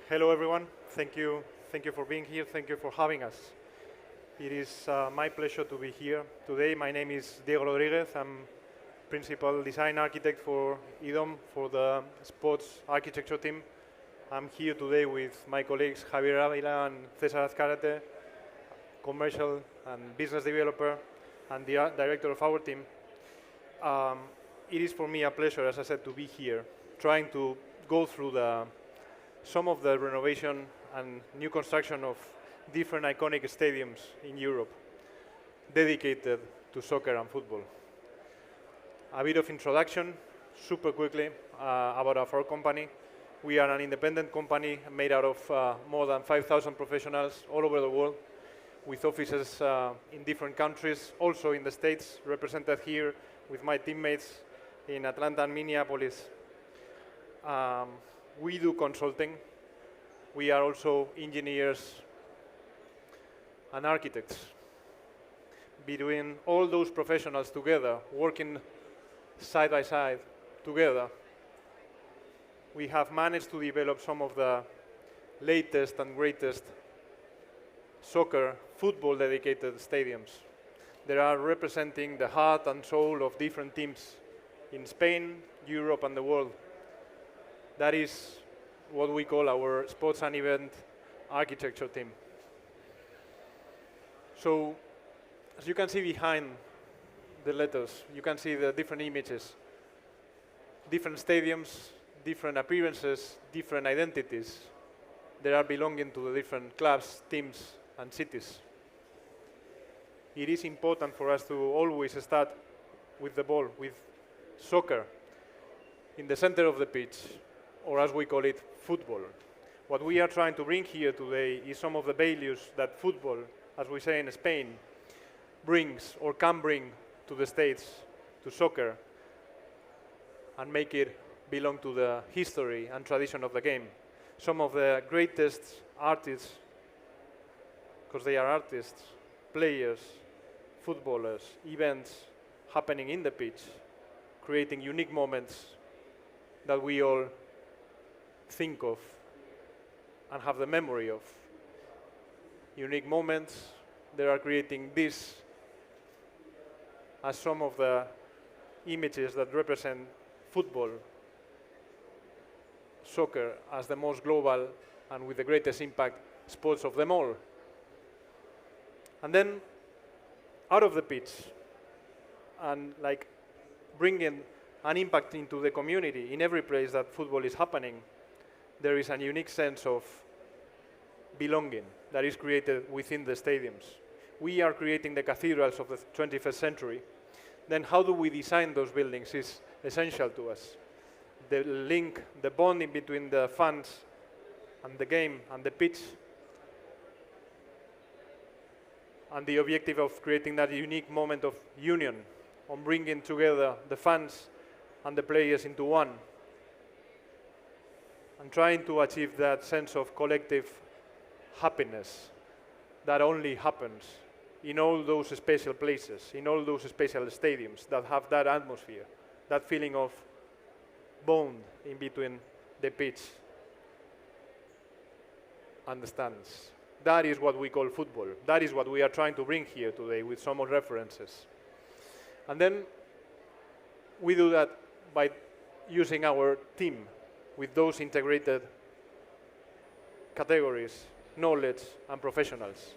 Hello, everyone. Thank you for being here. Thank you for having us. It is my pleasure to be here today. My name is Diego Rodriguez. I'm principal design architect for IDOM for the sports architecture team. I'm here today with my colleagues Javier Avila and Cesar Azcarate, commercial and business developer, and the art director of our team. It is for me a pleasure, as I said, to be here, trying to go through some of the renovation and new construction of different iconic stadiums in Europe dedicated to soccer and football. A bit of introduction, super quickly, about our company. We are an independent company made out of more than 5,000 professionals all over the world, with offices in different countries, also in the States, represented here with my teammates in Atlanta and Minneapolis. We do consulting. We are also engineers and architects. Between all those professionals together, working side by side together, we have managed to develop some of the latest and greatest soccer, football dedicated stadiums. They are representing the heart and soul of different teams in Spain, Europe, and the world. That is what we call our sports and event architecture team. So, as you can see behind the letters, you can see the different images, different stadiums, different appearances, different identities that are belonging to the different clubs, teams, and cities. It is important for us to always start with the ball, with soccer, in the center of the pitch, or as we call it, football. What we are trying to bring here today is some of the values that football, as we say in Spain, brings or can bring to the States, to soccer, and make it belong to the history and tradition of the game. Some of the greatest artists, because they are artists, players, footballers, events happening in the pitch, creating unique moments that we all think of and have the memory of. Unique moments that are creating this as some of the images that represent football, soccer as the most global and with the greatest impact sports of them all. And then out of the pitch and like bringing an impact into the community in every place that football is happening, there is a unique sense of belonging that is created within the stadiums. We are creating the cathedrals of the 21st century. Then how do we design those buildings is essential to us. The link, the bonding between the fans and the game and the pitch, and the objective of creating that unique moment of union, on bringing together the fans and the players into one, and trying to achieve that sense of collective happiness that only happens in all those special places, in all those special stadiums that have that atmosphere, that feeling of bond in between the pitch and the stands. That is what we call football. That is what we are trying to bring here today with some references. And then we do that by using our team with those integrated categories, knowledge, and professionals.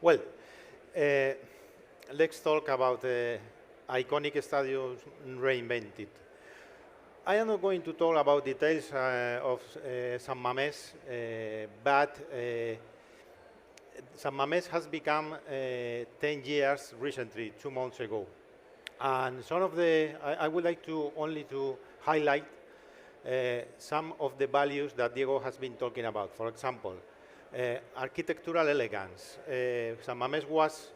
Well, let's talk about iconic stadiums reinvented. I am not going to talk about details of San Mamés, but San Mamés has become 10 years recently, 2 months ago. And some of I would like to only to highlight some of the values that Diego has been talking about. For example, architectural elegance. San Mamés was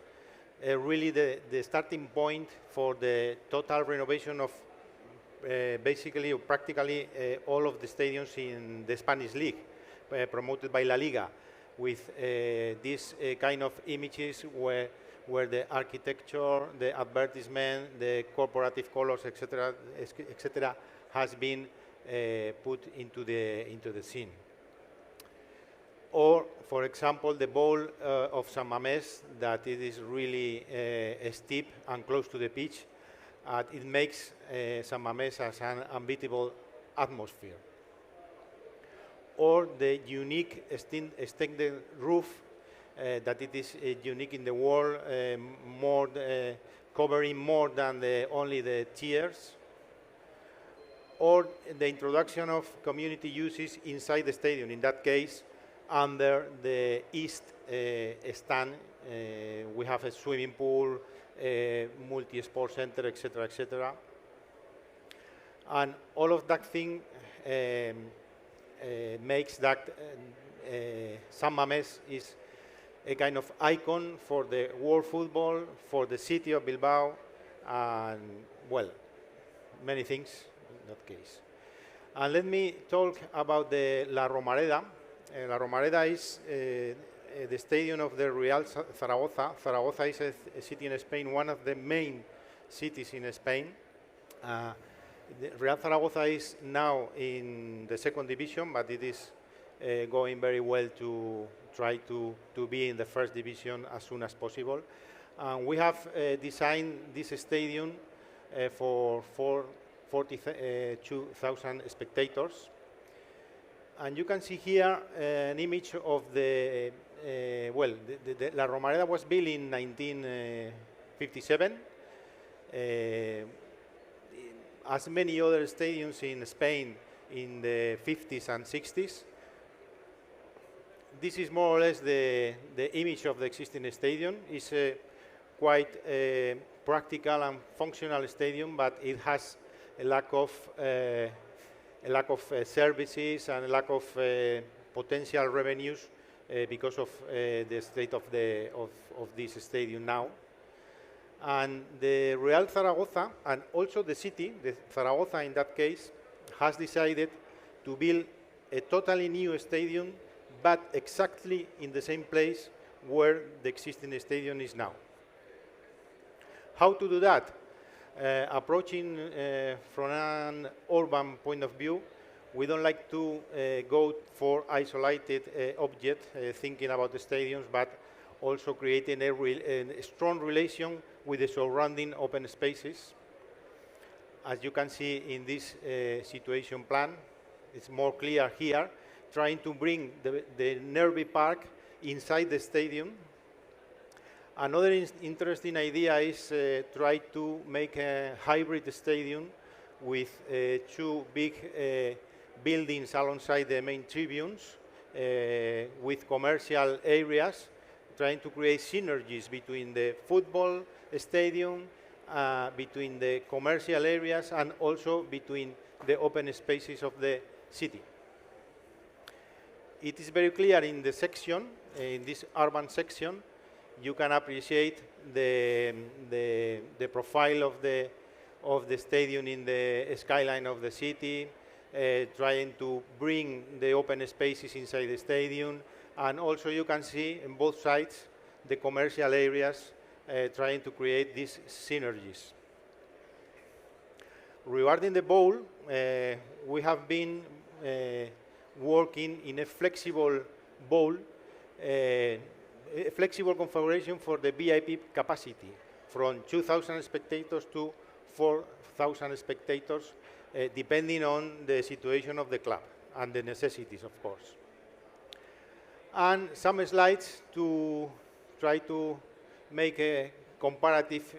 really the starting point for the total renovation of basically or practically all of the stadiums in the Spanish league, promoted by La Liga, with these kind of images where the architecture, the advertisement, the corporative colors, etc., has been put into the scene. Or, for example, the bowl of San Mamés, that it is really steep and close to the pitch. It makes San Mamés as an unbeatable atmosphere. Or the unique extended roof, that it is unique in the world, covering more than only the tiers. Or the introduction of community uses inside the stadium, in that case, under the east stand, we have a swimming pool, multi-sport center, etc. And all of that thing makes that San Mamés is a kind of icon for the world football, for the city of Bilbao, and, well, many things in that case. And let me talk about the La Romareda. La Romareda is the stadium of the Real Zaragoza. Zaragoza is a city in Spain, one of the main cities in Spain. The Real Zaragoza is now in the second division, but it is going very well to try to be in the first division as soon as possible. We have designed this stadium for 42,000 spectators. And you can see here an image of the La Romareda was built in 1957. As many other stadiums in Spain in the 50s and 60s. This is more or less the image of the existing stadium. It's a quite practical and functional stadium, but it has a lack of services and a lack of potential revenues because of the state of this stadium now. And the Real Zaragoza, and also the city, the Zaragoza in that case, has decided to build a totally new stadium, but exactly in the same place where the existing stadium is now. How to do that? Approaching from an urban point of view, we don't like to go for isolated objects, thinking about the stadiums, but also creating a strong relation with the surrounding open spaces. As you can see in this situation plan, it's more clear here, trying to bring the Nervy Park inside the stadium. Another interesting idea is try to make a hybrid stadium with two big buildings alongside the main tribunes with commercial areas, trying to create synergies between the football stadium, between the commercial areas, and also between the open spaces of the city. It is very clear in the section, in this urban section, you can appreciate the profile of the stadium in the skyline of the city, trying to bring the open spaces inside the stadium, and also you can see in both sides the commercial areas trying to create these synergies. Regarding the bowl, we have been working in a flexible bowl, a flexible configuration for the VIP capacity, from 2,000 spectators to 4,000 spectators, depending on the situation of the club and the necessities, of course. And some slides to try to make a comparative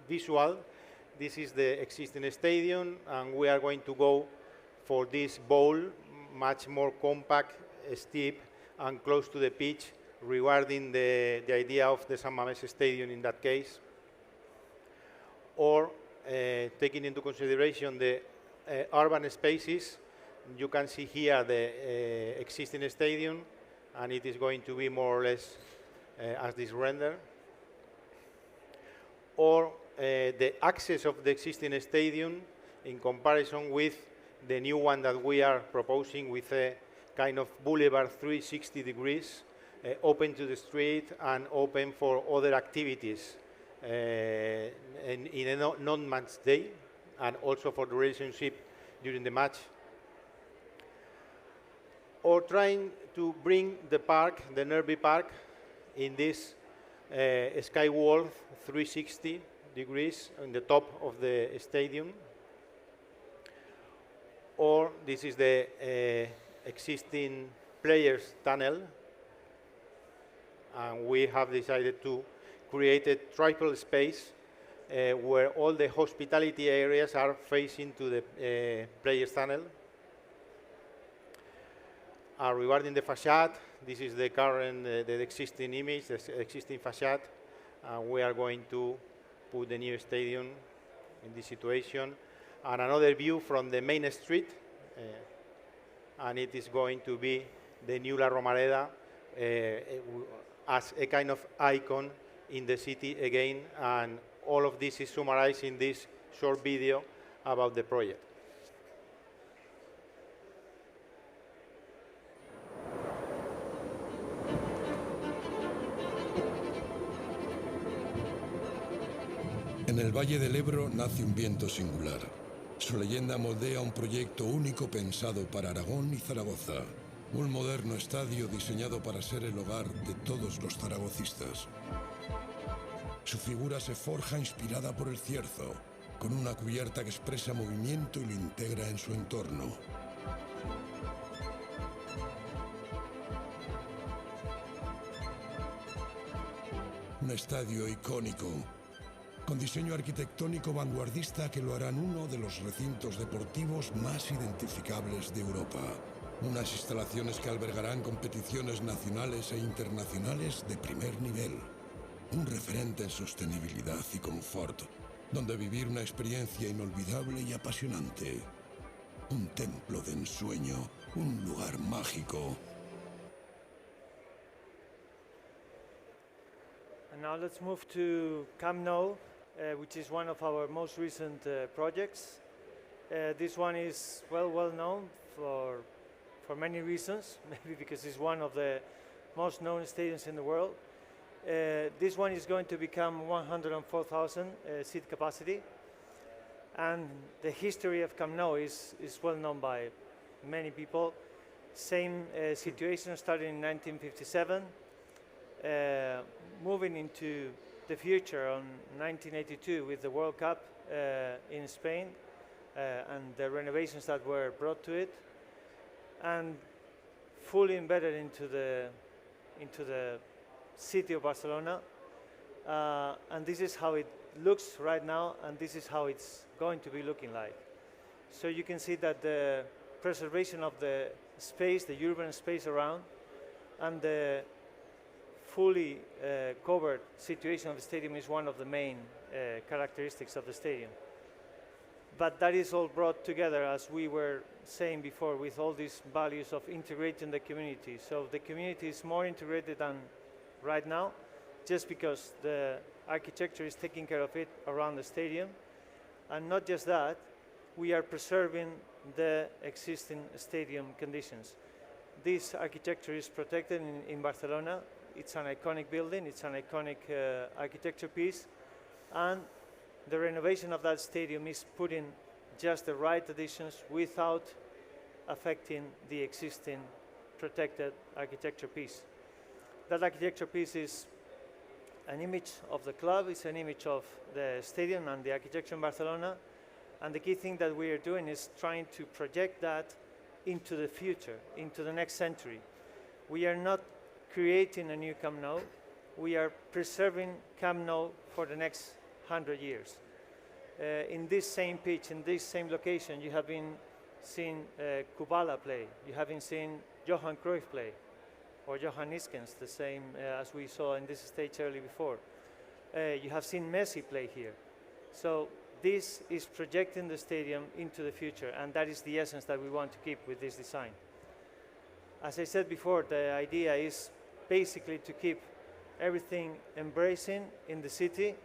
visual, this is the existing stadium, and we are going to go for this bowl, much more compact, steep, and close to the pitch, regarding the idea of the San Mamés Stadium in that case. Or taking into consideration the urban spaces, you can see here the existing stadium, and it is going to be more or less as this render. Or the access of the existing stadium in comparison with the new one that we are proposing, with a kind of boulevard 360 degrees, open to the street and open for other activities in a non-match day, and also for the relationship during the match. Or trying to bring the park, the Nerby Park, in this skywall 360 degrees on the top of the stadium. Or this is the existing players tunnel, and we have decided to create a triple space where all the hospitality areas are facing to the players tunnel. Regarding the facade, this is the current, the existing image, the existing facade. We are going to put the new stadium in this situation. And another view from the main street, and it is going to be the new La Romareda as a kind of icon in the city again. And all of this is summarized in this short video about the project. En el Valle del Ebro nace un viento singular. Su leyenda moldea un proyecto único pensado para Aragón y Zaragoza. Un moderno estadio diseñado para ser el hogar de todos los zaragocistas. Su figura se forja inspirada por el cierzo, con una cubierta que expresa movimiento y lo integra en su entorno. Un estadio icónico, con diseño arquitectónico vanguardista que lo harán uno de los recintos deportivos más identificables de Europa. Unas instalaciones que albergarán competiciones nacionales e internacionales de primer nivel. Un referente en sostenibilidad y confort, donde vivir una experiencia inolvidable y apasionante. Un templo de ensueño, un lugar mágico. And now let's move to Camp Nou, which is one of our most recent projects. This one is well known for many reasons, maybe because it's one of the most known stadiums in the world. This one is going to become 104,000 seat capacity, and the history of Camp Nou is well known by many people. Same situation started in 1957, moving into the future on 1982 with the World Cup in Spain and the renovations that were brought to it, and fully embedded into the city of Barcelona. And this is how it looks right now, and this is how it's going to be looking like. So you can see that the preservation of the space, the urban space around, and the fully covered situation of the stadium is one of the main characteristics of the stadium. But that is all brought together, as we were saying before, with all these values of integrating the community. So the community is more integrated than right now, just because the architecture is taking care of it around the stadium. And not just that, we are preserving the existing stadium conditions. This architecture is protected in Barcelona. It's an iconic building, it's an iconic architecture piece, and the renovation of that stadium is putting just the right additions without affecting the existing protected architecture piece. That architecture piece is an image of the club, it's an image of the stadium and the architecture in Barcelona, and the key thing that we are doing is trying to project that into the future, into the next century. We are not creating a new Camp Nou, we are preserving Camp Nou for the next 100 years. In this same pitch, in this same location, you have been seen Kubala play. You haven't seen Johan Cruyff play, or Johan Iskens, the same as we saw in this stage early before. You have seen Messi play here. So this is projecting the stadium into the future, and that is the essence that we want to keep with this design. As I said before, the idea is basically to keep everything embracing in the city,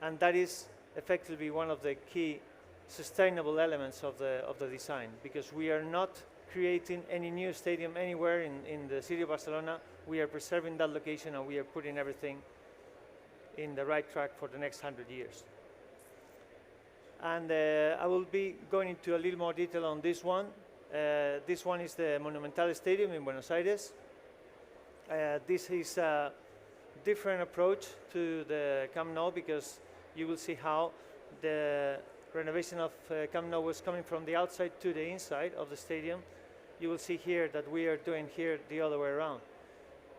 and that is effectively one of the key sustainable elements of the design, because we are not creating any new stadium anywhere in the city of Barcelona. We are preserving that location, and we are putting everything in the right track for the next 100 years. And I will be going into a little more detail on this one. This one is the Monumental Stadium in Buenos Aires. This is a different approach to the Camp Nou, because you will see how the renovation of Camp Nou was coming from the outside to the inside of the stadium. You will see here that we are doing here the other way around.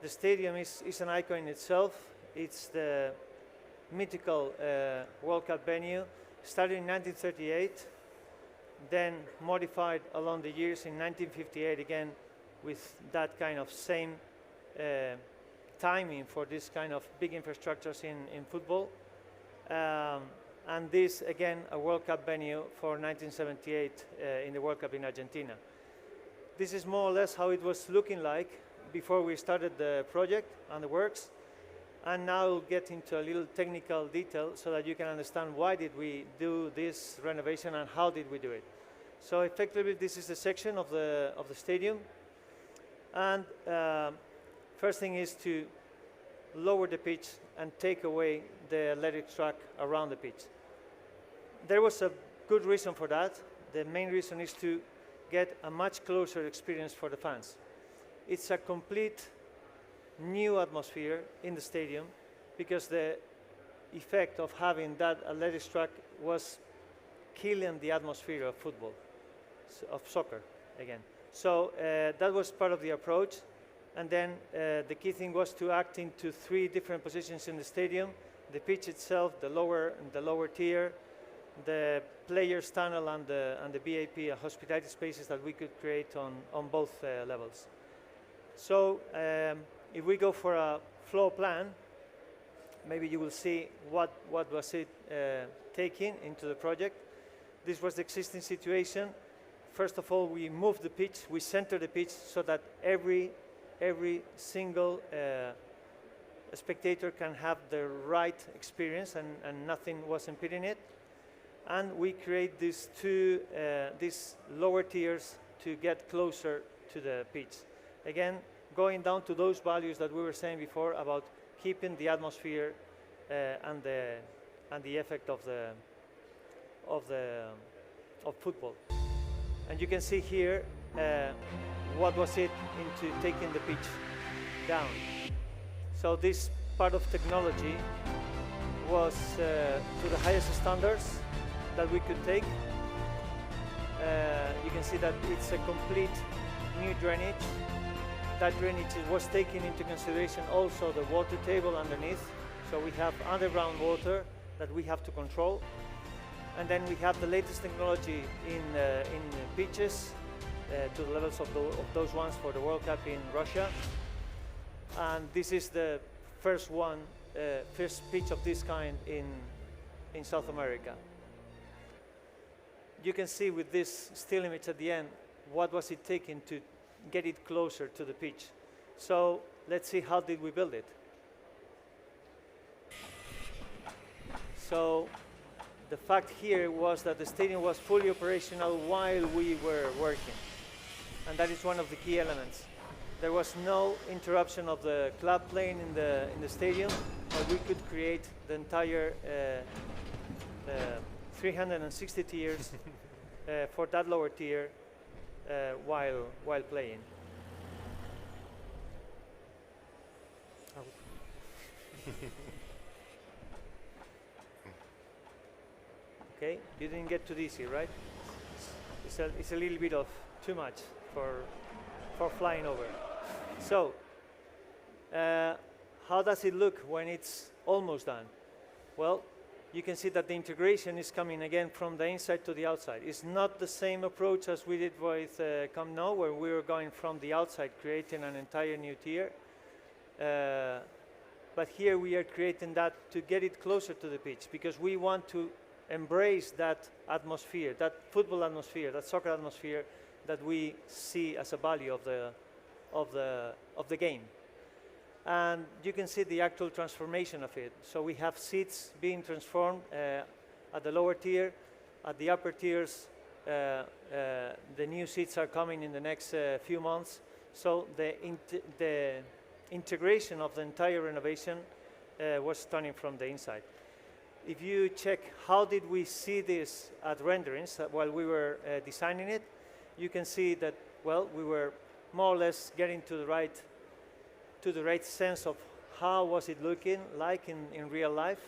The stadium is an icon in itself. It's the mythical World Cup venue, started in 1938, then modified along the years in 1958 again with that kind of same timing for this kind of big infrastructures in football. And this, again, a World Cup venue for 1978 in the World Cup in Argentina. This is more or less how it was looking like before we started the project and the works. And now we'll get into a little technical detail so that you can understand why did we do this renovation and how did we do it. So effectively, this is the section of the stadium. And first thing is to lower the pitch and take away the athletic track around the pitch. There was a good reason for that. The main reason is to get a much closer experience for the fans. It's a complete new atmosphere in the stadium, because the effect of having that athletic track was killing the atmosphere of football, of soccer again. So that was part of the approach. And then the key thing was to act into 3 different positions in the stadium: the pitch itself, the lower tier, the players' tunnel, and the VIP hospitality spaces that we could create on both levels. So if we go for a floor plan, maybe you will see what was it taking into the project. This was the existing situation. First of all, we moved the pitch, we centered the pitch so that every single spectator can have the right experience and nothing was impeding it. And we create these these lower tiers to get closer to the pitch. Again, going down to those values that we were saying before about keeping the atmosphere and the effect of football. And you can see here what was it into taking the pitch down. So this part of technology was to the highest standards that we could take. You can see that it's a complete new drainage. That drainage was taking into consideration also the water table underneath. So we have underground water that we have to control. And then we have the latest technology in pitches to the levels of those ones for the World Cup in Russia. And this is the first pitch of this kind in South America. You can see with this still image at the end, what was it taking to get it closer to the pitch. So let's see, how did we build it? So the fact here was that the stadium was fully operational while we were working. And that is one of the key elements. There was no interruption of the club playing in the stadium, but we could create the entire 360 tiers for that lower tier while playing. Okay, you didn't get too dizzy, right? It's a little bit of too much for flying over. So, how does it look when it's almost done? Well, you can see that the integration is coming again from the inside to the outside. It's not the same approach as we did with Camp Nou, where we were going from the outside, creating an entire new tier. But here we are creating that to get it closer to the pitch, because we want to embrace that atmosphere, that football atmosphere, that soccer atmosphere that we see as a value of the game. And you can see the actual transformation of it. So we have seats being transformed at the lower tier. At the upper tiers, the new seats are coming in the next few months. So the integration of the entire renovation was starting from the inside. If you check how did we see this at renderings while we were designing it, you can see that, well, we were more or less getting to the right sense of how was it looking like in real life.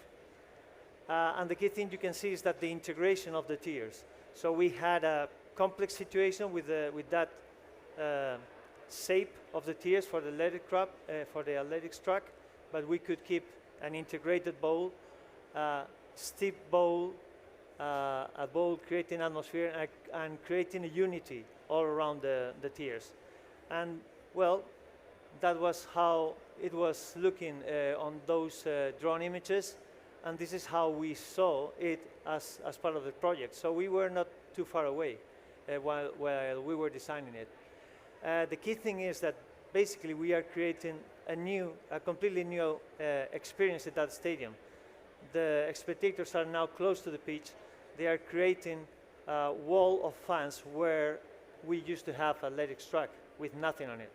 And the key thing you can see is that the integration of the tiers. So we had a complex situation with that shape of the tiers for the athletics track, but we could keep an integrated bowl, steep bowl, a bowl creating atmosphere and creating a unity all around the tiers. And well, that was how it was looking on those drawn images, and this is how we saw it as part of the project. So we were not too far away while we were designing it. The key thing is that basically we are creating a completely new experience at that stadium. The spectators are now close to the pitch. They are creating a wall of fans where we used to have athletics track with nothing on it.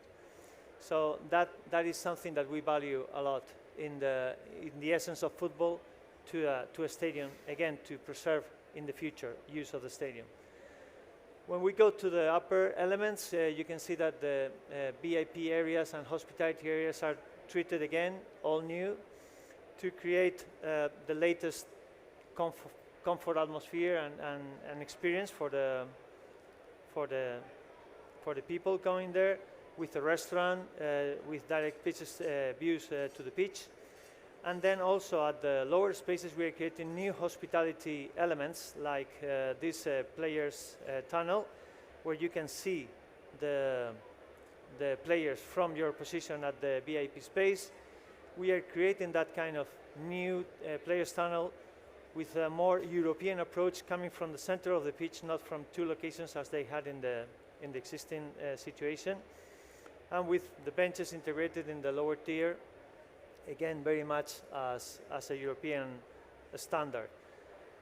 So that is something that we value a lot in the essence of football to a stadium, again, to preserve in the future use of the stadium. When we go to the upper elements, you can see that the VIP areas and hospitality areas are treated again, all new, to create the latest comfort atmosphere and experience for the people going there, with a restaurant, with direct views to the pitch. And then also at the lower spaces, we are creating new hospitality elements, like this players' tunnel, where you can see the players from your position at the VIP space. We are creating that kind of new players' tunnel with a more European approach, coming from the center of the pitch, not from two locations as they had in the existing situation. And with the benches integrated in the lower tier, again, very much as a European standard.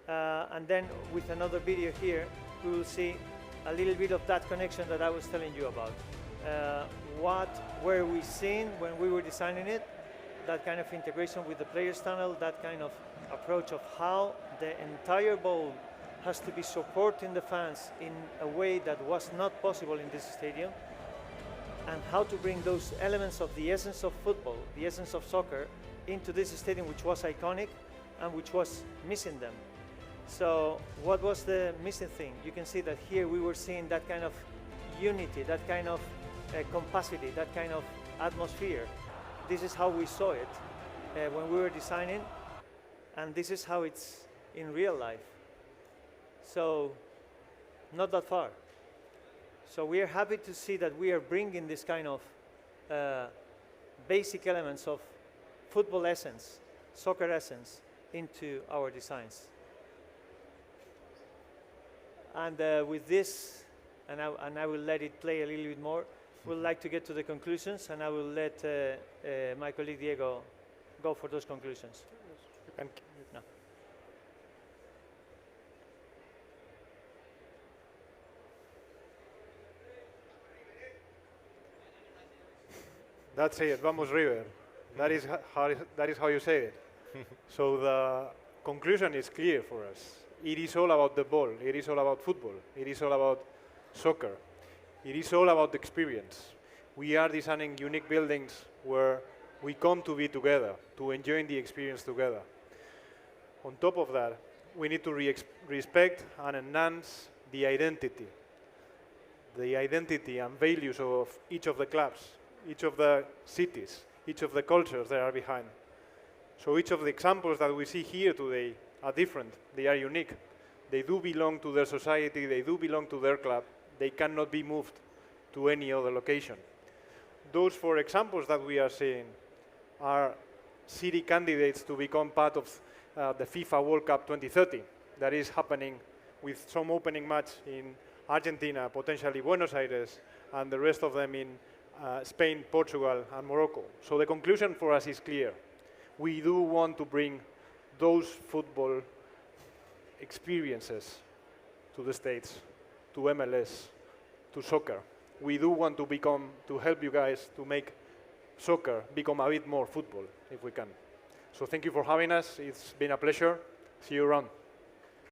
And then with another video here, we will see a little bit of that connection that I was telling you about. What were we seeing when we were designing it? That kind of integration with the players' tunnel, that kind of approach of how the entire bowl has to be supporting the fans in a way that was not possible in this stadium, and how to bring those elements of the essence of football, the essence of soccer, into this stadium, which was iconic and which was missing them. So what was the missing thing? You can see that here we were seeing that kind of unity, that kind of capacity, that kind of atmosphere. This is how we saw it when we were designing, and this is how it's in real life. So not that far. So we are happy to see that we are bringing this kind of basic elements of football essence, soccer essence, into our designs. And with this, and I will let it play a little bit more, we'd like to get to the conclusions, and I will let my colleague Diego go for those conclusions. No. That's it, vamos River. That is how you say it. So the conclusion is clear for us. It is all about the ball. It is all about football. It is all about soccer. It is all about the experience. We are designing unique buildings where we come to be together, to enjoy the experience together. On top of that, we need to respect and enhance the identity and values of each of the clubs, each of the cities, each of the cultures that are behind. So each of the examples that we see here today are different. They are unique. They do belong to their society. They do belong to their club. They cannot be moved to any other location. Those 4 examples that we are seeing are city candidates to become part of the FIFA World Cup 2030 that is happening with some opening match in Argentina, potentially Buenos Aires, and the rest of them in Spain, Portugal, and Morocco. So the conclusion for us is clear. We do want to bring those football experiences to the States, to MLS, to soccer. We do want to help you guys to make soccer become a bit more football, if we can. So thank you for having us. It's been a pleasure. See you around.